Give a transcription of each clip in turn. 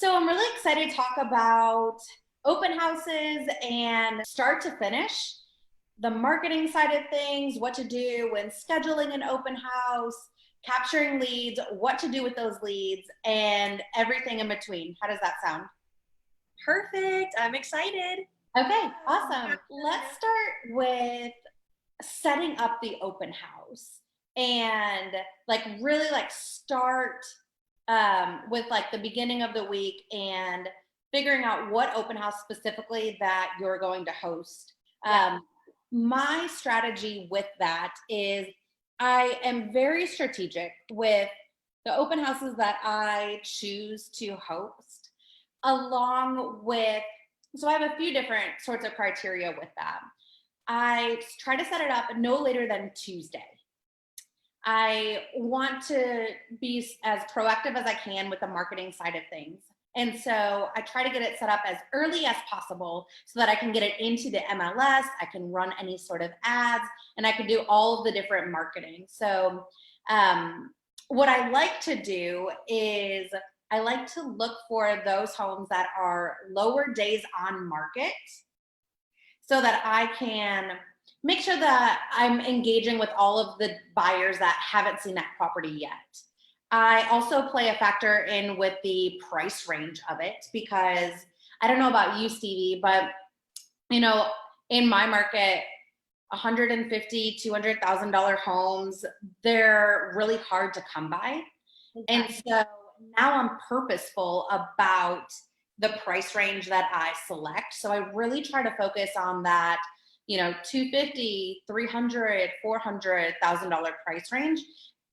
So I'm really excited to talk about open houses and start to finish, the marketing side of things, what to do when scheduling an open house, capturing leads, what to do with those leads, and everything in between. How does that sound? Perfect. I'm excited. Okay, awesome. Let's start with setting up the open house and really start with like the beginning of the week and figuring out what open house specifically that you're going to host. Yeah. My strategy with that is I am very strategic with the open houses that I choose to host, along with, so I have a few different sorts of criteria with that. I try to set it up no later than Tuesday. I want to be as proactive as I can with the marketing side of things. And so I try to get it set up as early as possible so that I can get it into the MLS. I can run any sort of ads and I can do all of the different marketing. So, what I like to do is I like to look for those homes that are lower days on market so that I can make sure that I'm engaging with all of the buyers that haven't seen that property yet. I also play a factor in with the price range of it because I don't know about you, Stevie, but you know, in my market, 150, $200,000 homes, they're really hard to come by. And Exactly. so now I'm purposeful about the price range that I select. So I really try to focus on that, 250, 300, $400,000 price range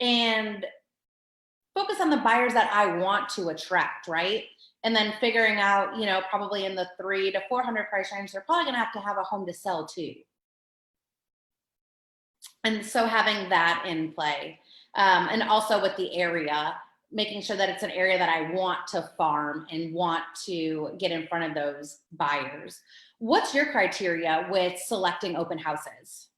and focus on the buyers that I want to attract, right? And then figuring out, probably in the 3 to 400 price range, they're probably going to have a home to sell too. And so having that in play, and also with the area, making sure that it's an area that I want to farm and want to get in front of those buyers. What's your criteria with selecting open houses?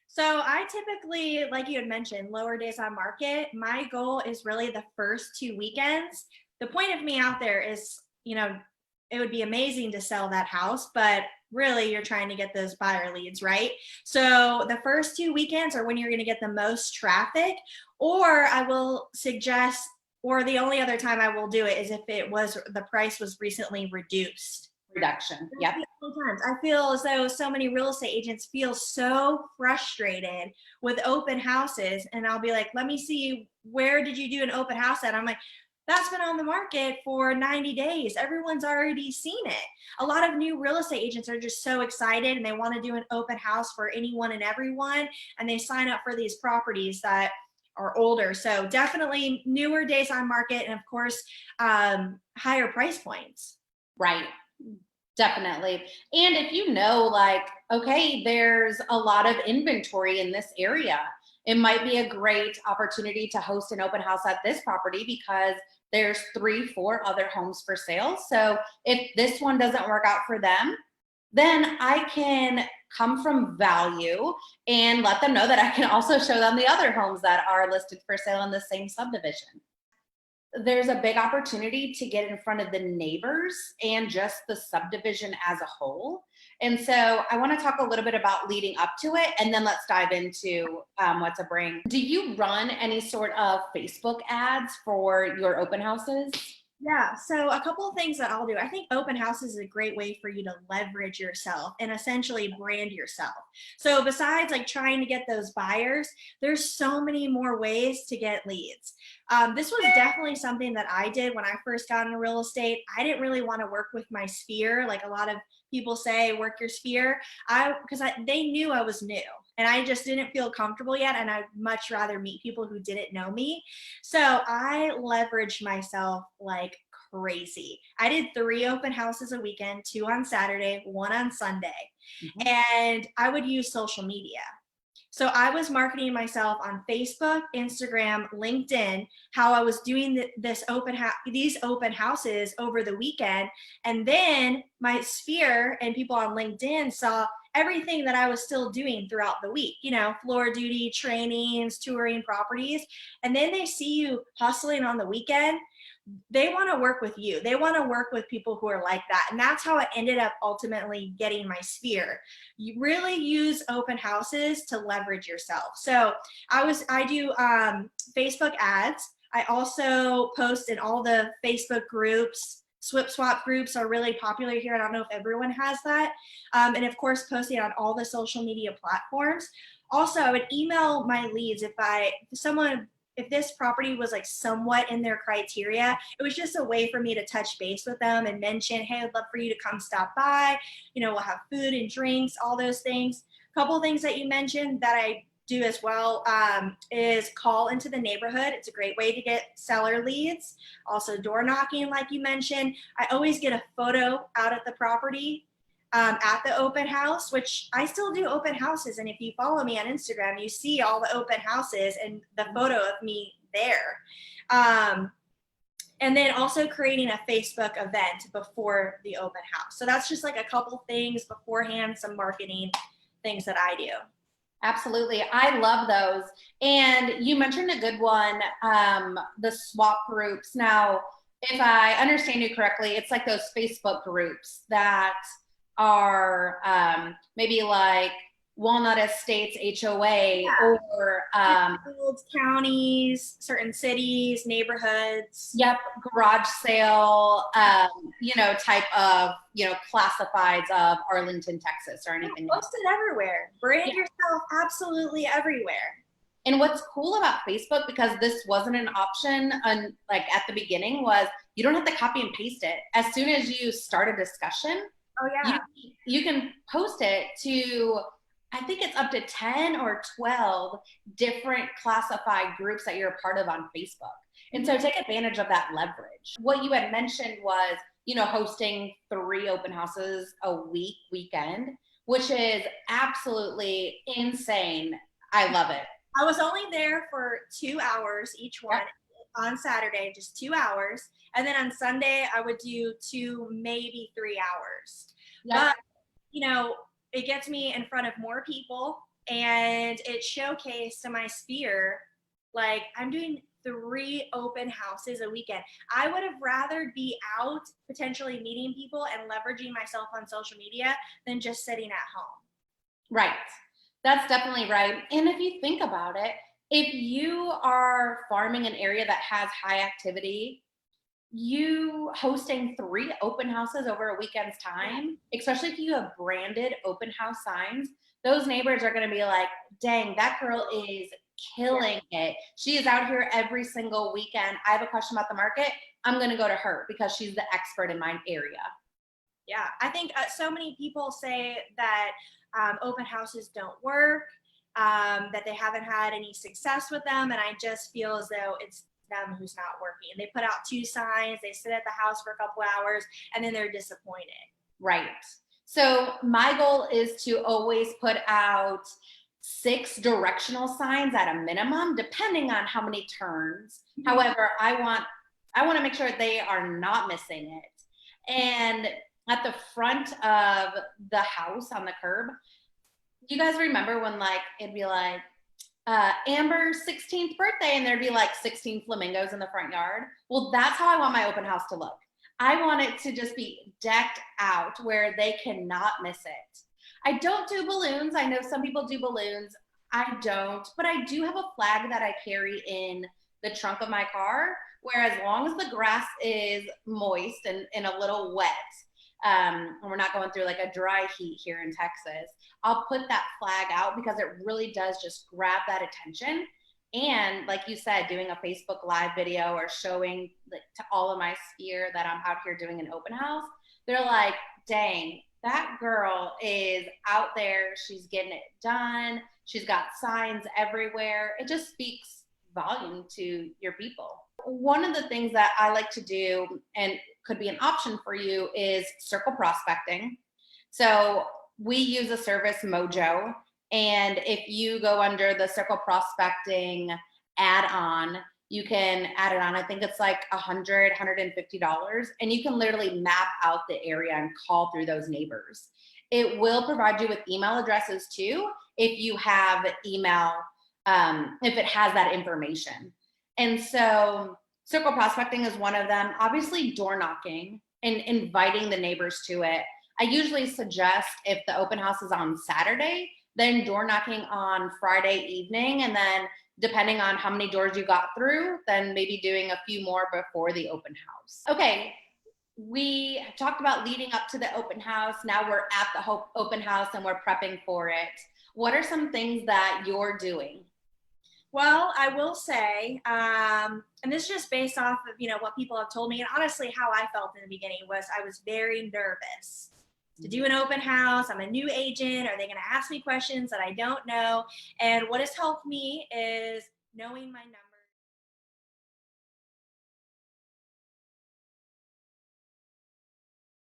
So I typically, like you had mentioned, lower days on market. My goal is really the first 2 weekends. The point of me out there is, it would be amazing to sell that house, but really you're trying to get those buyer leads, right? So the first 2 weekends are when you're going to get the most traffic, or I will suggest, or the only other time I will do it is if the price was recently reduced. Reduction. That's Yep. the only times. I feel as though so many real estate agents feel so frustrated with open houses, and I'll be like, let me see, where did you do an open house at? I'm like, that's been on the market for 90 days. Everyone's already seen it. A lot of new real estate agents are just so excited and they want to do an open house for anyone and everyone, and they sign up for these properties that are older. So definitely newer days on market, and of course, higher price points. Right. Definitely. And if okay, there's a lot of inventory in this area, it might be a great opportunity to host an open house at this property because there's 3, 4 other homes for sale. So if this one doesn't work out for them, then I can come from value and let them know that I can also show them the other homes that are listed for sale in the same subdivision. There's a big opportunity to get in front of the neighbors and just the subdivision as a whole. And so I want to talk a little bit about leading up to it, and then let's dive into what to bring. Do you run any sort of Facebook ads for your open houses? Yeah, so a couple of things that I'll do. I think open house is a great way for you to leverage yourself and essentially brand yourself. So besides like trying to get those buyers, there's so many more ways to get leads. This was definitely something that I did when I first got into real estate. I didn't really want to work with my sphere, like a lot of people say, work your sphere. They knew I was new and I just didn't feel comfortable yet, and I'd much rather meet people who didn't know me. So I leveraged myself like crazy. I did 3 open houses a weekend, 2 on Saturday, 1 on Sunday. Mhm. And I would use social media. So I was marketing myself on Facebook, Instagram, LinkedIn, how I was doing these open houses over the weekend. And then my sphere and people on LinkedIn saw everything that I was still doing throughout the week, floor duty, trainings, touring properties. And then they see you hustling on the weekend. they want to work with you. They want to work with people who are like that. And that's how I ended up ultimately getting my sphere. You really use open houses to leverage yourself. So I do Facebook ads. I also post in all the Facebook groups. Swip swap groups are really popular here. I don't know if everyone has that. And of course, posting on all the social media platforms. Also, I would email my leads if this property was like somewhat in their criteria. It was just a way for me to touch base with them and mention, hey, I'd love for you to come stop by. We'll have food and drinks, all those things. A couple of things that you mentioned that I do as well is call into the neighborhood. It's a great way to get seller leads. Also door knocking, like you mentioned. I always get a photo out at the property at the open house, which I still do open houses. And if you follow me on Instagram, you see all the open houses and the photo of me there. And then also creating a Facebook event before the open house. So that's just like a couple things beforehand, some marketing things that I do. Absolutely. I love those. And you mentioned a good one, the swap groups. Now, if I understand you correctly, it's like those Facebook groups that are maybe like Walnut Estates HOA, or counties, certain cities, neighborhoods. Yep, garage sale, type of, classifieds of Arlington, Texas, or anything. Post it everywhere. Brand yourself absolutely everywhere. And what's cool about Facebook, because this wasn't an option like at the beginning, was you don't have to copy and paste it. As soon as you start a discussion, you can post it to, I think it's up to 10 or 12 different classified groups that you're a part of on Facebook. And so take advantage of that leverage. What you had mentioned was, hosting 3 open houses a weekend, which is absolutely insane. I love it. I was only there for 2 hours each one. On Saturday, just 2 hours. And then on Sunday, I would do 2, maybe 3 hours. But, it gets me in front of more people, and it showcased to my sphere, like, I'm doing 3 open houses a weekend. I would have rather be out potentially meeting people and leveraging myself on social media than just sitting at home. Right. That's definitely right. And if you think about it, if you are farming an area that has high activity, you hosting 3 open houses over a weekend's time, especially if you have branded open house signs, those neighbors are going to be like, dang, that girl is killing it. She is out here every single weekend. I have a question about the market. I'm going to go to her because she's the expert in my area. Yeah, I think so many people say that open houses don't work, that they haven't had any success with them. And I just feel as though it's them who's not working. They put out 2 signs, they sit at the house for a couple hours, and then they're disappointed. Right. So my goal is to always put out 6 directional signs at a minimum, depending on how many turns. Mm-hmm. However, I want to make sure they are not missing it. And at the front of the house on the curb, you guys remember when it'd be like Amber's 16th birthday, and there'd be 16 flamingos in the front yard? Well, that's how I want my open house to look. I want it to just be decked out where they cannot miss it. I don't do balloons. I know some people do balloons. I don't, but I do have a flag that I carry in the trunk of my car, where as long as the grass is moist and a little wet, and we're not going through a dry heat here in Texas, I'll put that flag out because it really does just grab that attention. And like you said, doing a Facebook Live video or showing to all of my sphere that I'm out here doing an open house, they're like, dang, that girl is out there. She's getting it done. She's got signs everywhere. It just speaks volume to your people. One of the things that I like to do, and could be an option for you, is circle prospecting. So we use a service, Mojo. And if you go under the circle prospecting add-on, you can add it on. I think it's $100, $150. And you can literally map out the area and call through those neighbors. It will provide you with email addresses too, if you have email, if it has that information. And so Circle prospecting is one of them. Obviously, door knocking and inviting the neighbors to it. I usually suggest if the open house is on Saturday, then door knocking on Friday evening. And then depending on how many doors you got through, then maybe doing a few more before the open house. Okay, we talked about leading up to the open house. Now we're at the open house and we're prepping for it. What are some things that you're doing? Well, I will say, and this is just based off of, what people have told me, and honestly, how I felt in the beginning was I was very nervous to do an open house. I'm a new agent. Are they going to ask me questions that I don't know? And what has helped me is knowing my numbers.